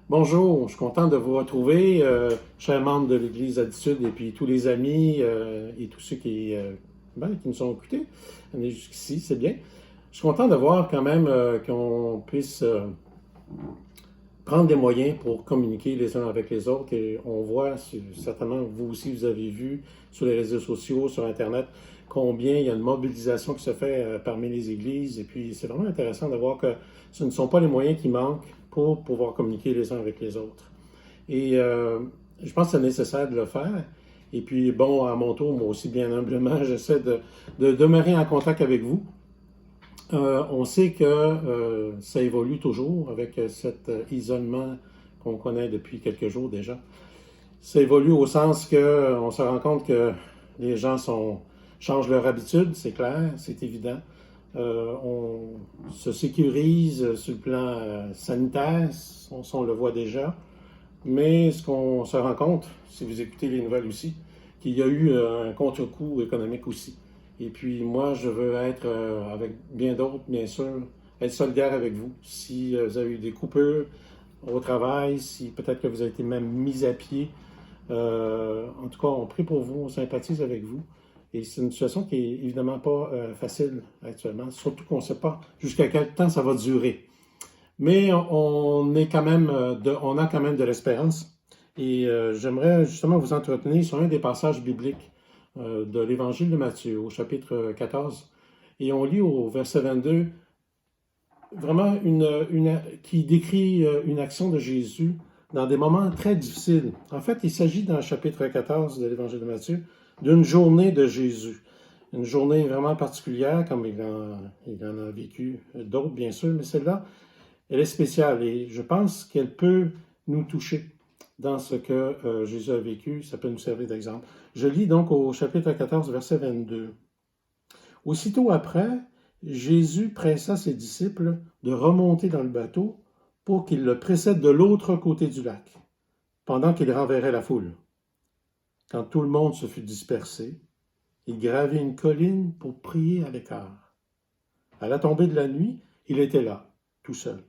Bonjour, je suis content de vous retrouver, chers membres de l'Église Attitude et puis tous les amis et tous ceux qui nous ont écoutés. On est jusqu'ici, c'est bien. Je suis content de voir quand même qu'on puisse prendre des moyens pour communiquer les uns avec les autres. Et on voit, certainement, vous aussi, vous avez vu sur les réseaux sociaux, sur Internet, combien il y a une mobilisation qui se fait parmi les églises. Et puis, c'est vraiment intéressant de voir que ce ne sont pas les moyens qui manquent pour pouvoir communiquer les uns avec les autres. Et je pense que c'est nécessaire de le faire. Et puis, bon, à mon tour, moi aussi, bien humblement, j'essaie de demeurer en contact avec vous. On sait que ça évolue toujours avec cet isolement qu'on connaît depuis quelques jours déjà. Ça évolue au sens que on se rend compte que les gens changent leur habitude, c'est clair, c'est évident. On se sécurise sur le plan sanitaire, on le voit déjà. Mais ce qu'on se rend compte, si vous écoutez les nouvelles aussi, qu'il y a eu un contre-coup économique aussi. Et puis moi, je veux être, avec bien d'autres, bien sûr, être solidaire avec vous. Si vous avez eu des coupures au travail, si peut-être que vous avez été même mis à pied, en tout cas, on prie pour vous, on sympathise avec vous. Et c'est une situation qui est évidemment pas facile actuellement, surtout qu'on ne sait pas jusqu'à quel temps ça va durer. Mais on a quand même de l'espérance. Et j'aimerais justement vous entretenir sur un des passages bibliques de l'Évangile de Matthieu, au chapitre 14. Et on lit au verset 22, vraiment qui décrit une action de Jésus dans des moments très difficiles. En fait, il s'agit dans le chapitre 14 de l'Évangile de Matthieu d'une journée de Jésus. Une journée vraiment particulière, comme il en a vécu d'autres, bien sûr, mais celle-là, elle est spéciale et je pense qu'elle peut nous toucher dans ce que Jésus a vécu. Ça peut nous servir d'exemple. Je lis donc au chapitre 14, verset 22. Aussitôt après, Jésus pressa ses disciples de remonter dans le bateau pour qu'il le précède de l'autre côté du lac, pendant qu'il renverrait la foule. Quand tout le monde se fut dispersé, il gravit une colline pour prier à l'écart. À la tombée de la nuit, il était là, tout seul.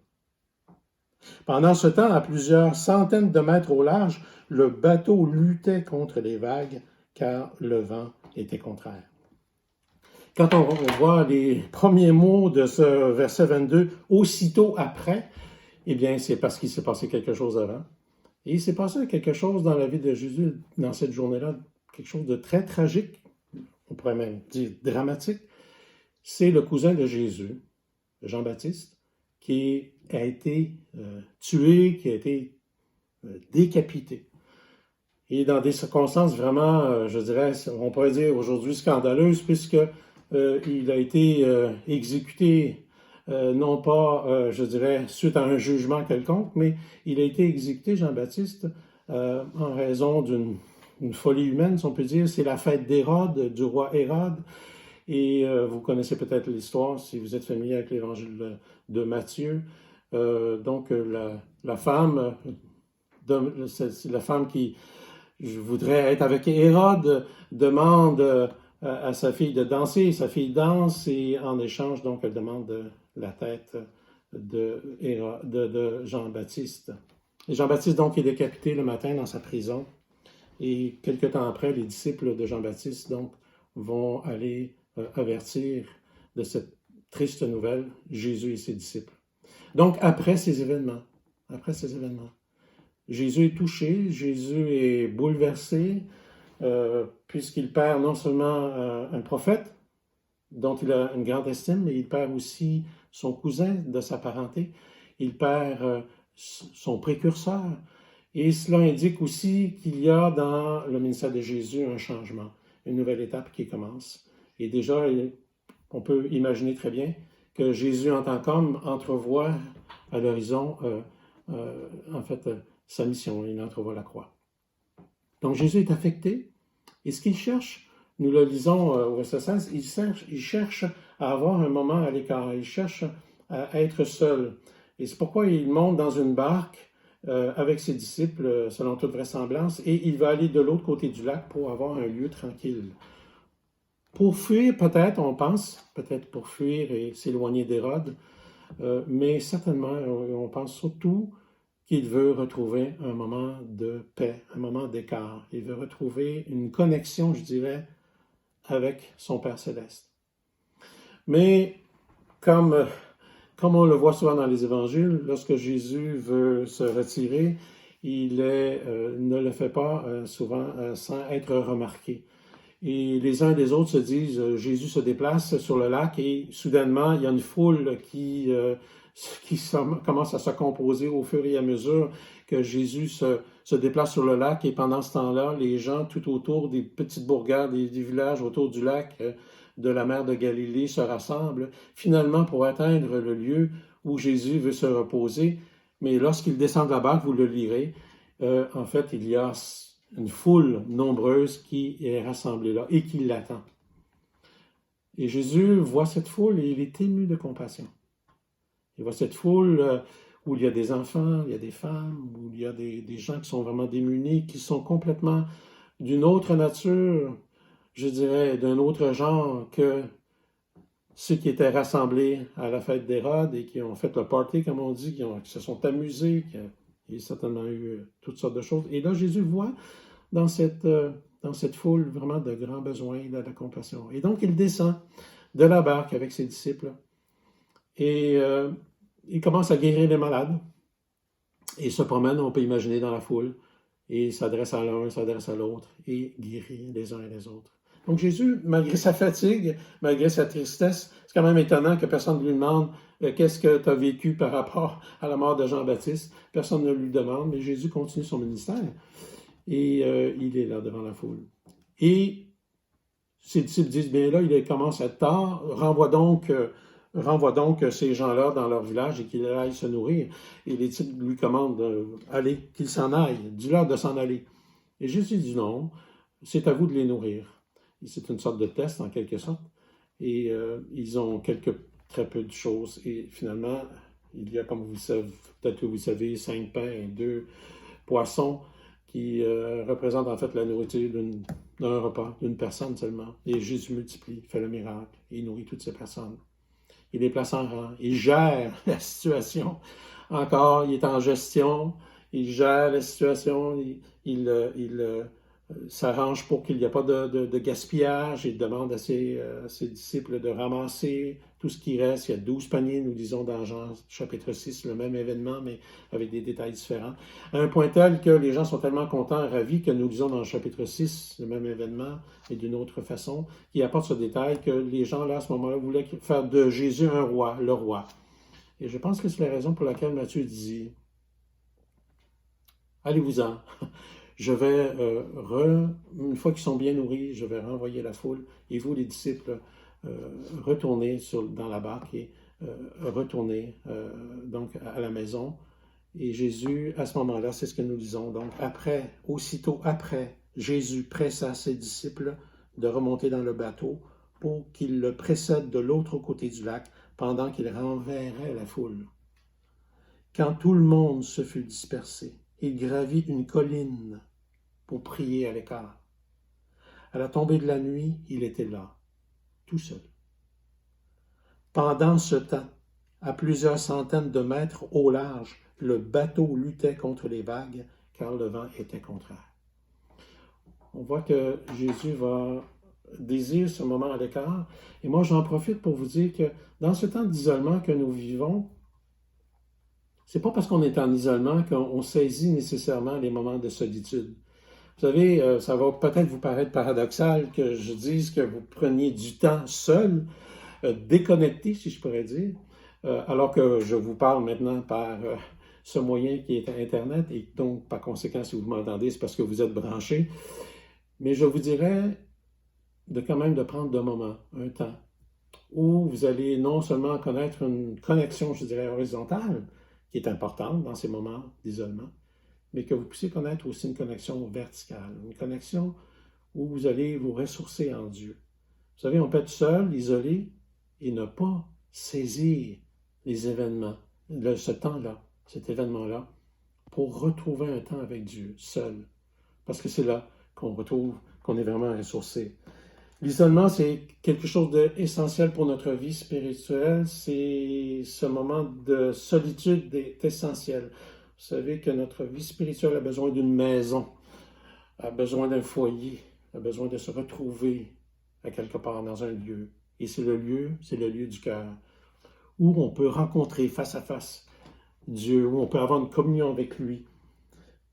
Pendant ce temps, à plusieurs centaines de mètres au large, le bateau luttait contre les vagues car le vent était contraire. Quand on voit les premiers mots de ce verset 22, aussitôt après, eh bien, c'est parce qu'il s'est passé quelque chose avant. Et il s'est passé quelque chose dans la vie de Jésus dans cette journée-là, quelque chose de très tragique, on pourrait même dire dramatique. C'est le cousin de Jésus, Jean-Baptiste, qui a été tué, qui a été décapité. Et dans des circonstances vraiment, je dirais, on pourrait dire aujourd'hui scandaleuses, puisque il a été exécuté, non pas, je dirais, suite à un jugement quelconque, mais il a été exécuté, Jean-Baptiste, en raison d'une folie humaine, si on peut dire. C'est la fête d'Hérode, du roi Hérode. Et vous connaissez peut-être l'histoire si vous êtes familier avec l'évangile de Matthieu. La femme, la femme qui voudrait être avec Hérode, demande à sa fille de danser. Sa fille danse et en échange, donc, elle demande la tête de Jean-Baptiste. Et Jean-Baptiste, donc, est décapité le matin dans sa prison. Et quelque temps après, les disciples de Jean-Baptiste, donc, vont aller avertir de cette triste nouvelle Jésus et ses disciples. Donc, après ces événements, Jésus est touché, Jésus est bouleversé, puisqu'il perd non seulement un prophète, dont il a une grande estime, mais il perd aussi son cousin de sa parenté, il perd son précurseur, et cela indique aussi qu'il y a dans le ministère de Jésus un changement, une nouvelle étape qui commence. Et déjà, on peut imaginer très bien que Jésus, en tant qu'homme, entrevoit à l'horizon, sa mission. Il entrevoit la croix. Donc, Jésus est affecté. Et ce qu'il cherche, nous le lisons au verset 16, il cherche à avoir un moment à l'écart. Il cherche à être seul. Et c'est pourquoi il monte dans une barque avec ses disciples, selon toute vraisemblance, et il va aller de l'autre côté du lac pour avoir un lieu tranquille. Pour fuir, peut-être, on pense, peut-être pour fuir et s'éloigner d'Hérode, mais certainement, on pense surtout qu'il veut retrouver un moment de paix, un moment d'écart. Il veut retrouver une connexion, je dirais, avec son Père céleste. Mais comme on le voit souvent dans les évangiles, lorsque Jésus veut se retirer, ne le fait pas souvent sans être remarqué. Et les uns des autres se disent, Jésus se déplace sur le lac et soudainement, il y a une foule qui commence à se composer au fur et à mesure que Jésus se déplace sur le lac. Et pendant ce temps-là, les gens tout autour des petites bourgades, des villages autour du lac de la mer de Galilée se rassemblent, finalement pour atteindre le lieu où Jésus veut se reposer. Mais lorsqu'il descend de la barque, vous le lirez, en fait, il y a une foule nombreuse qui est rassemblée là et qui l'attend. Et Jésus voit cette foule et il est ému de compassion. Il voit cette foule où il y a des enfants, il y a des femmes, où il y a des gens qui sont vraiment démunis, qui sont complètement d'une autre nature, je dirais, d'un autre genre que ceux qui étaient rassemblés à la fête d'Hérode et qui ont fait le party, comme on dit, qui se sont amusés, il y a certainement eu toutes sortes de choses. Et là, Jésus voit dans cette foule vraiment de grands besoins, de la compassion. Et donc, il descend de la barque avec ses disciples et il commence à guérir les malades et se promène, on peut imaginer, dans la foule et s'adresse à l'un, s'adresse à l'autre et guérit les uns et les autres. Donc Jésus, malgré sa fatigue, malgré sa tristesse, c'est quand même étonnant que personne ne lui demande qu'est-ce que tu as vécu par rapport à la mort de Jean-Baptiste. Personne ne lui demande, mais Jésus continue son ministère et il est là devant la foule. Et ses disciples disent, bien là, il commence à être tard, renvoie donc ces gens-là dans leur village et qu'ils aillent se nourrir. Et les disciples lui commandent allez, qu'ils s'en aillent, dis-leur de s'en aller. Et Jésus dit non, c'est à vous de les nourrir. Et c'est une sorte de test en quelque sorte. Et ils ont très peu de choses. Et finalement, il y a, comme vous le savez, peut-être que vous savez, 5 pains et 2 poissons qui représentent en fait la nourriture d'un repas, d'une personne seulement. Et Jésus multiplie, fait le miracle, et il nourrit toutes ces personnes. Il les place en rang, il gère la situation. Encore, il est en gestion, il gère la situation, il s'arrange pour qu'il n'y ait pas de gaspillage. Il demande à ses disciples de ramasser tout ce qui reste. Il y a 12 paniers, nous disons dans Jean chapitre 6, le même événement, mais avec des détails différents. À un point tel que les gens sont tellement contents, ravis, que nous disons dans le chapitre 6, le même événement, et d'une autre façon, qui apporte ce détail que les gens, là, à ce moment-là, voulaient faire de Jésus un roi, le roi. Et je pense que c'est la raison pour laquelle Matthieu dit « Allez-vous-en ». Je vais, une fois qu'ils sont bien nourris, je vais renvoyer la foule. Et vous, les disciples, retournez dans la barque et retournez donc à la maison. Et Jésus, à ce moment-là, c'est ce que nous disons. Donc, aussitôt après, Jésus pressa ses disciples de remonter dans le bateau pour qu'ils le précèdent de l'autre côté du lac pendant qu'il renverrait la foule. Quand tout le monde se fut dispersé, il gravit une colline pour prier à l'écart. À la tombée de la nuit, il était là, tout seul. Pendant ce temps, à plusieurs centaines de mètres au large, le bateau luttait contre les vagues, car le vent était contraire. On voit que Jésus désire ce moment à l'écart. Et moi, j'en profite pour vous dire que dans ce temps d'isolement que nous vivons, c'est pas parce qu'on est en isolement qu'on saisit nécessairement les moments de solitude. Vous savez, ça va peut-être vous paraître paradoxal que je dise que vous preniez du temps seul, déconnecté, si je pourrais dire, alors que je vous parle maintenant par ce moyen qui est Internet, et donc, par conséquent, si vous m'entendez, c'est parce que vous êtes branchés. Mais je vous dirais quand même de prendre de moments, un temps, où vous allez non seulement connaître une connexion, je dirais, horizontale, qui est importante dans ces moments d'isolement, mais que vous puissiez connaître aussi une connexion verticale, une connexion où vous allez vous ressourcer en Dieu. Vous savez, on peut être seul, isolé, et ne pas saisir les événements, ce temps-là, cet événement-là, pour retrouver un temps avec Dieu, seul. Parce que c'est là qu'on retrouve qu'on est vraiment ressourcé. L'isolement, c'est quelque chose d'essentiel pour notre vie spirituelle. C'est ce moment de solitude est essentiel. savez que notre vie spirituelle a besoin d'une maison, a besoin d'un foyer, a besoin de se retrouver à quelque part dans un lieu. Et c'est le lieu du cœur, où on peut rencontrer face à face Dieu, où on peut avoir une communion avec lui.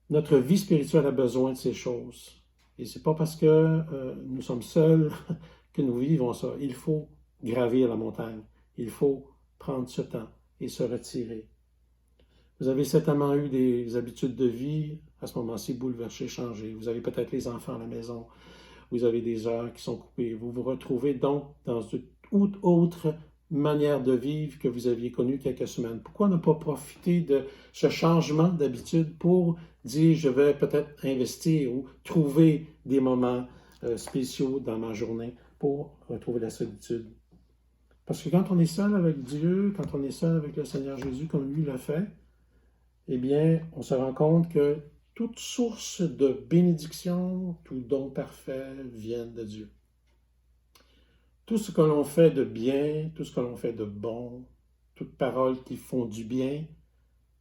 Notre vie spirituelle a besoin de ces choses. Et c'est pas parce que nous sommes seuls que nous vivons ça. Il faut gravir la montagne. Il faut prendre ce temps et se retirer. Vous avez certainement eu des habitudes de vie à ce moment-ci bouleversées, changées. Vous avez peut-être les enfants à la maison. Vous avez des heures qui sont coupées. Vous vous retrouvez donc dans toute autre manière de vivre que vous aviez connue quelques semaines. Pourquoi ne pas profiter de ce changement d'habitude pour dire je vais peut-être investir ou trouver des moments spéciaux dans ma journée pour retrouver la solitude? Parce que quand on est seul avec Dieu, quand on est seul avec le Seigneur Jésus, comme lui l'a fait, eh bien, on se rend compte que toute source de bénédiction, tout don parfait viennent de Dieu. Tout ce que l'on fait de bien, tout ce que l'on fait de bon, toutes paroles qui font du bien,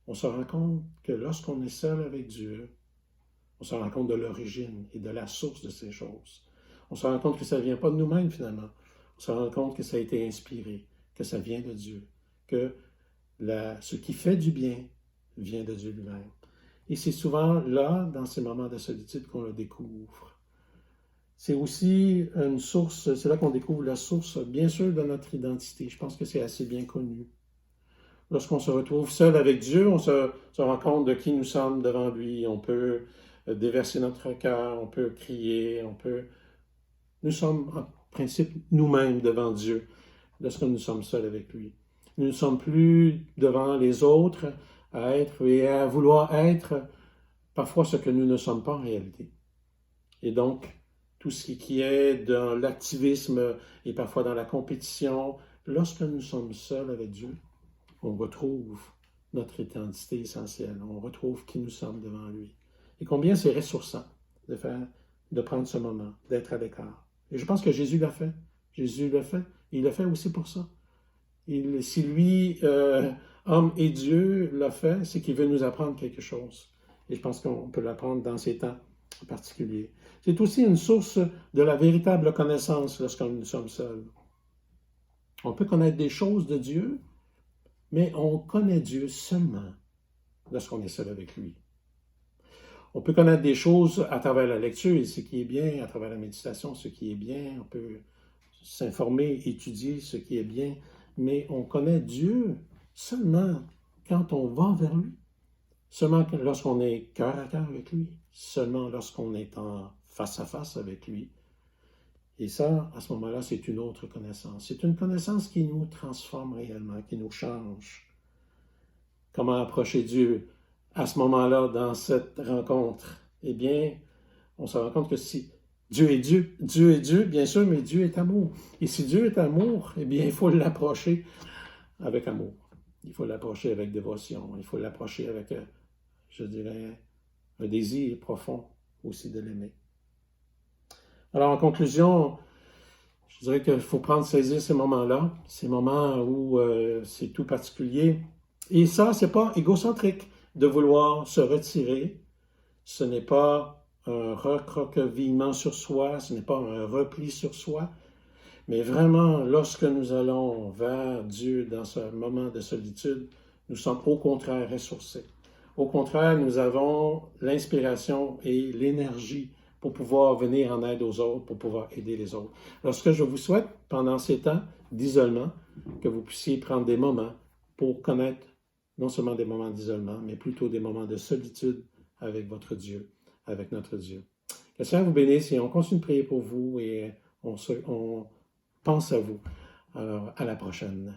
on se rend compte que lorsqu'on est seul avec Dieu, on se rend compte de l'origine et de la source de ces choses. On se rend compte que ça ne vient pas de nous-mêmes finalement. On se rend compte que ça a été inspiré, que ça vient de Dieu, que ce qui fait du bien vient de Dieu lui-même. Et c'est souvent là, dans ces moments de solitude, qu'on le découvre. C'est aussi une source, c'est là qu'on découvre la source, bien sûr, de notre identité. Je pense que c'est assez bien connu. Lorsqu'on se retrouve seul avec Dieu, on se rend compte de qui nous sommes devant lui. On peut déverser notre cœur, on peut crier, Nous sommes en principe nous-mêmes devant Dieu lorsque nous sommes seuls avec lui. Nous ne sommes plus devant les autres à être et à vouloir être parfois ce que nous ne sommes pas en réalité. Et donc, tout ce qui est dans l'activisme et parfois dans la compétition, lorsque nous sommes seuls avec Dieu, on retrouve notre identité essentielle, on retrouve qui nous sommes devant lui. Et combien c'est ressourçant de prendre ce moment, d'être à l'écart. Et je pense que Jésus l'a fait. Jésus l'a fait. Il l'a fait aussi pour ça. Si lui, homme et Dieu, l'a fait, c'est qu'il veut nous apprendre quelque chose. Et je pense qu'on peut l'apprendre dans ces temps en particulier. C'est aussi une source de la véritable connaissance lorsque nous sommes seuls. On peut connaître des choses de Dieu, mais on connaît Dieu seulement lorsqu'on est seul avec lui. On peut connaître des choses à travers la lecture, et ce qui est bien, à travers la méditation, ce qui est bien. On peut s'informer, étudier ce qui est bien, mais on connaît Dieu seulement quand on va vers lui, seulement lorsqu'on est cœur à cœur avec lui, seulement lorsqu'on est en face à face avec lui. Et ça, à ce moment-là, c'est une autre connaissance. C'est une connaissance qui nous transforme réellement, qui nous change. Comment approcher Dieu à ce moment-là, dans cette rencontre? Eh bien, on se rend compte que si Dieu est Dieu, Dieu est Dieu, bien sûr, mais Dieu est amour. Et si Dieu est amour, eh bien, il faut l'approcher avec amour. Il faut l'approcher avec dévotion. Il faut l'approcher avec, je dirais, un désir profond aussi de l'aimer. Alors, en conclusion, je dirais qu'il faut saisir ces moments-là, ces moments où c'est tout particulier. Et ça, c'est pas égocentrique de vouloir se retirer. Ce n'est pas un recroquevillement sur soi, ce n'est pas un repli sur soi, mais vraiment, lorsque nous allons vers Dieu dans ce moment de solitude, nous sommes au contraire ressourcés. Au contraire, nous avons l'inspiration et l'énergie pour pouvoir venir en aide aux autres, pour pouvoir aider les autres. Alors, ce que je vous souhaite pendant ces temps d'isolement, que vous puissiez prendre des moments pour connaître non seulement des moments d'isolement, mais plutôt des moments de solitude avec votre Dieu, avec notre Dieu. Que le Seigneur vous bénisse et on continue de prier pour vous et on pense à vous. Alors, à la prochaine.